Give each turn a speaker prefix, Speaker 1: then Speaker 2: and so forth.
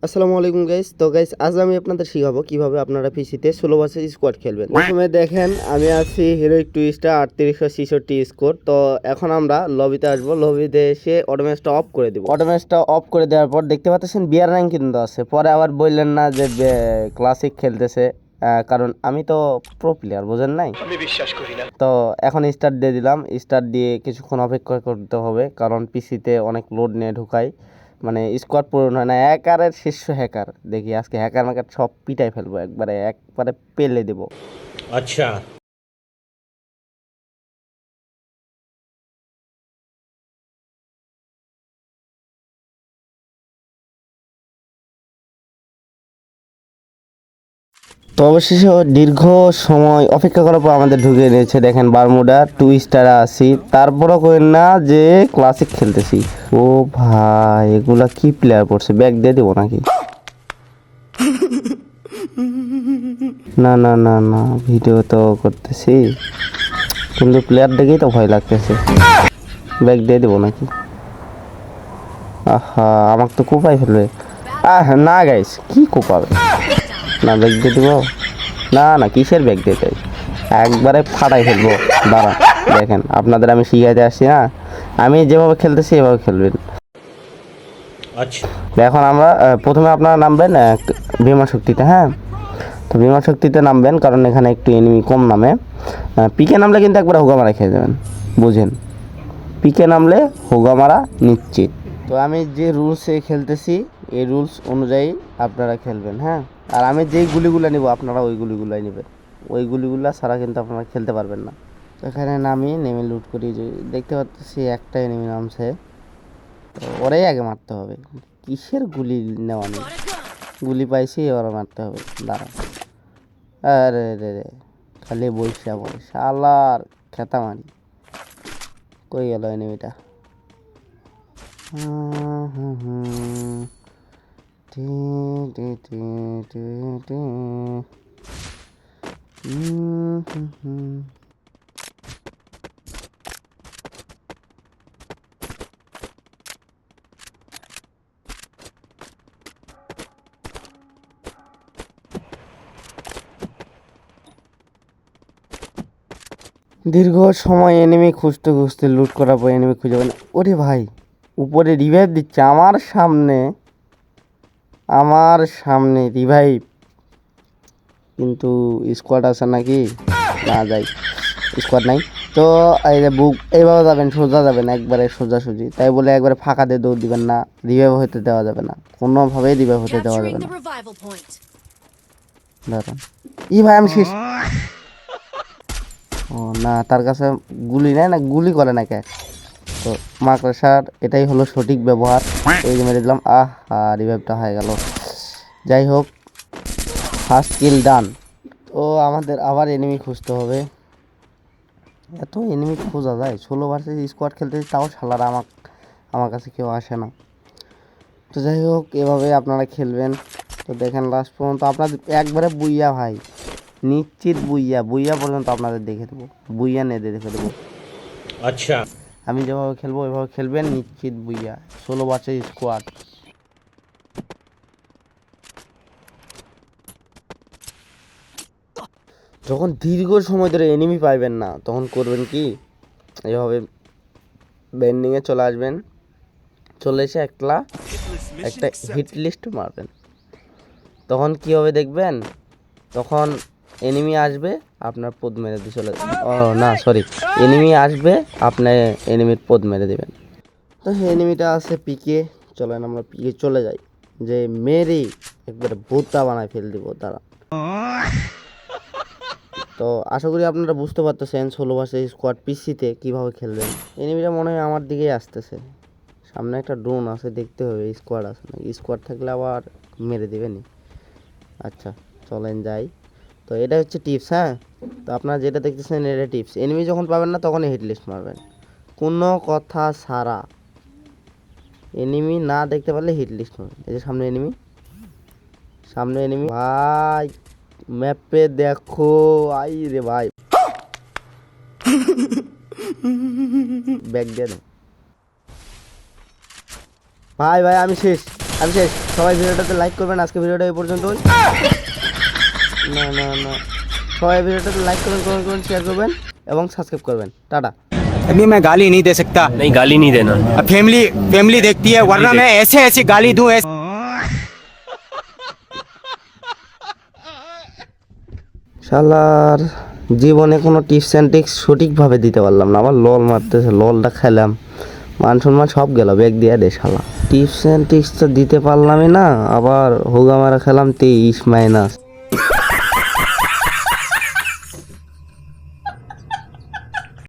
Speaker 1: আসসালামু আলাইকুম গাইস। তো গাইস আজ আমি আপনাদের শিখাবো কিভাবে আপনারা পিসিতে সোলো ভার্সেস স্কোয়াড খেলবেন। প্রথমে দেখেন আমি আছি হিরোইক টুইস্টার 3866 স্কোর। তো এখন আমরা লবিতে আসবো, লবিতে এসে অটোমেশটা অফ করে দিব। অটোমেশটা অফ করে দেওয়ার পর দেখতে পাচ্ছেন বিয়ার র্যাঙ্ক কিন্তু আছে। পরে আবার বললেন না যে ক্লাসিক খেলতেছে, কারণ আমি তো প্রো প্লেয়ার, বুঝেন নাই, আমি বিশ্বাস করি না। তো এখন স্টার্ট দিয়ে দিলাম। স্টার্ট দিয়ে কিছুক্ষণ অপেক্ষা করতে হবে, কারণ পিসিতে অনেক লোড নিয়ে ঢুকাই, মানে স্কোয়াড পূরণ হয় না। হ্যাকারের শীর্ষ হ্যাকার, দেখি আজকে হ্যাকার ম্যাকার সব পিটাই ফেলবো, একবারে পেলে দেবো।
Speaker 2: अच्छा।
Speaker 1: তো অবশেষে দীর্ঘ সময় অপেক্ষা করার পর আমাদের ঢুকে নিয়েছে। দেখেন বারমুডা টুইস্টারে আছি, তারপরও করেন না যে ক্লাসিক খেলতেছি। ও ভাই, এগুলা কি প্লেয়ার পড়ছে, ব্যাগ দিয়ে দেবো নাকি? না না না না, ভিডিও তো করতেছি, কিন্তু প্লেয়ার দেখেই তো ভয় লাগতেছে। ব্যাগ দিয়ে দেবো নাকি? আহা, আমাকে তো কোপাই ফেলবে। না গাইস, কি কোপাবে? না, ব্যাগ দিয়ে দেবো না। না, কিসের ব্যাগ দিয়ে দেয়, একবারে ফাটাই ফেলবো। দাঁড়া, দেখেন আপনাদের আমি শিখাইতে আসছি না, আমি যেভাবে খেলতেছি এভাবে খেলবেন।
Speaker 2: अच्छा।
Speaker 1: এখন আমরা প্রথমে আপনারা নামবেন বিমা শক্তিতে। হ্যাঁ, তো বিমা শক্তিতে নামবেন, কারণ এখানে একটু এনিমি কম নামে। পিকে নামলে কিন্তু একবারে হোগামারা খেয়ে যাবেন, বুঝেন। পিকে নামলে হোগামারা নিশ্চিত। তো আমি যে রুলসে খেলতেছি এই রুলস অনুযায়ী আপনারা খেলবেন। হ্যাঁ, আর আমি যেই গুলিগুলো নিব আপনারা ওই গুলিগুলাই নেবেন, ওই গুলিগুলো ছাড়া কিন্তু আপনারা খেলতে পারবেন না। তো এখানে নেমে লুট করি, যে দেখতে পাচ্ছি একটা এনিমি নামছে, তো ওরাই আগে মারতে হবে। কিসের গুলি নেওয়া নেই, গুলি পাইছি, এবার মারতে হবে। দাঁড়া, আরে রে রে, খালি বইসা বলে শালার খেতা মারি। কই গেল এনিমিটা? টি টি টি টি টি। দীর্ঘ সময় এনিমি খুঁজতে খুঁজতে লুট করার পর এনিমি খুঁজে পাই না। ওরে ভাই, উপরে রিভাইভ দিচ্ছে আমার সামনে রিভাইভ, কিন্তু স্কোয়াড আছে নাকি? না, যাই, স্কোয়াড নাই। তো এই যে বুক এইভাবে যাবেন, সোজা যাবেন, একবারে সোজাসুজি। তাই বলে একবারে ফাঁকা দিয়ে দৌড় দিবেন না, রিভাইভ হতে দেওয়া যাবে না, কোনোভাবেই রিভাইভ হতে দেওয়া যাবে না। দাঁড়ান, ভাই আমি শেষ। ও না, তার কাছে গুলি নেয় না, গুলি করে না কে? তো মাকড়সার এটাই হলো সঠিক ব্যবহার। এই যে মেরে দিলাম, রিভাইভটা হয়ে গেল। যাই হোক, ফার্স্ট কিল ডান। তো আমাদের আবার এনিমি খুঁজতে হবে। এত এনিমি খোঁজা যায়? সোলো ভার্সেস স্কোয়াড খেলতে, তাও শালারা আমার কাছে কেউ আসে না। তো যাই হোক, এভাবে আপনারা খেলবেন। তো দেখেন লাস্ট পর্যন্ত আপনাদের একবারে বুইয়া ভাই, নিশ্চিত বুইয়া পর্যন্ত আপনাদের দেখে দেবো, বুইয়া নিয়ে দেখে দেবো।
Speaker 2: अच्छा।
Speaker 1: আমি যেভাবে খেলবো ওইভাবে খেলবেন, নিশ্চিত বুইয়া। Solo versus squad. যখন দীর্ঘ সময় ধরে এনিমি পাইবেন না, তখন করবেন কি, এভাবে বেন্ডিংয়ে চলে আসবেন, চলে এসে একটা হিট লিস্ট মারবেন। তখন কী হবে দেখবেন, তখন এনিমি আসবে, আপনার পদ মেরে দিয়ে চলে, ও না সরি, এনিমি আসবে, আপনি এনিমির পদ মেরে দেবেন। তো সেই এনিমিটা আছে পিকে, চলেন আমরা পিকে চলে যাই, যে মেরে একবারে ভূতা বানায় ফেল দিব তারা। তো আশা করি আপনারা বুঝতে পারতেছেন সোলো ভার্সেস স্কোয়াড পিসিতে কীভাবে খেলবেন। এনিমিটা মনে হয় আমার দিকেই আসতেছে, সামনে একটা ড্রোন আছে, দেখতে হবে স্কোয়াড আছে না। স্কোয়াড থাকলে আবার মেরে দেবেনি। আচ্ছা, চলেন যাই। তো এটা হচ্ছে টিপস। হ্যাঁ, তো আপনারা যেটা দেখতেছেন এটা টিপস। এনিমি যখন পাবেন না তখনই হিট লিস্ট মারবেন, কোনো কথা ছাড়া। এনিমি না দেখতে পারলে হিট লিস্ট মারবেন। এই যে সামনে এনিমি ভাই, ম্যাপে দেখো, আই রে ভাই, ব্যাক দিয়ে ভাই, আমি শেষ। সবাই ভিডিওটাতে লাইক করবেন। আজকে ভিডিওটা এই পর্যন্তই। না না না, সবাই ভিডিওটাতে লাইক করবেন, কমেন্ট করবেন, শেয়ার করবেন এবং সাবস্ক্রাইব করবেন। টাটা।
Speaker 3: अभी मैं गाली नहीं दे सकता,
Speaker 4: नहीं गाली नहीं देना।
Speaker 3: अब फैमिली देखती है, वरना मैं ऐसे ऐसी गाली दूं ऐसे।
Speaker 1: শালার জীবনে কোনো টিপস অ্যান্ড ট্রিক্স সঠিকভাবে দিতে পারলাম না, আবার লল মারতেছে, ললটা খেলাম, মান সম্মান সব গেল, ব্যাগ দিয়ে দে শালা। টিপস অ্যান্ড ট্রিক্স তো দিতে পারলামই না, আবার হোগা মারা খেলাম 23 মাইনাস।